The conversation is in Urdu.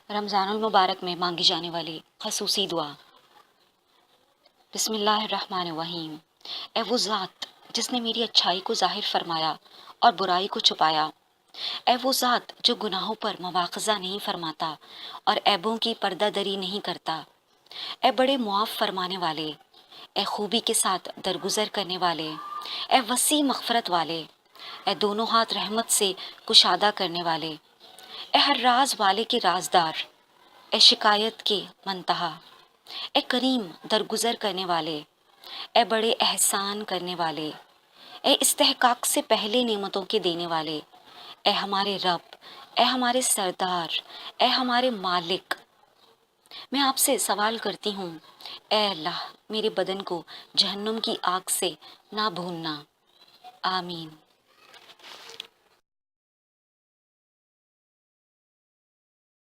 رمضان المبارک میں مانگی جانے والی خصوصی دعا۔ بسم اللہ الرحمن الرحیم۔ اے وہ ذات جس نے میری اچھائی کو ظاہر فرمایا اور برائی کو چھپایا، اے وہ ذات جو گناہوں پر مواخذہ نہیں فرماتا اور عیبوں کی پردہ دری نہیں کرتا، اے بڑے معاف فرمانے والے، اے خوبی کے ساتھ درگزر کرنے والے، اے وسیع مغفرت والے، اے دونوں ہاتھ رحمت سے کشادہ کرنے والے، اے ہر راز والے کے رازدار، اے شکایت کے منتہا، اے کریم درگزر کرنے والے، اے بڑے احسان کرنے والے، اے استحقاق سے پہلے نعمتوں کے دینے والے، اے ہمارے رب، اے ہمارے سردار، اے ہمارے مالک، میں آپ سے سوال کرتی ہوں، اے اللہ میرے بدن کو جہنم کی آگ سے نہ بھوننا۔ آمین۔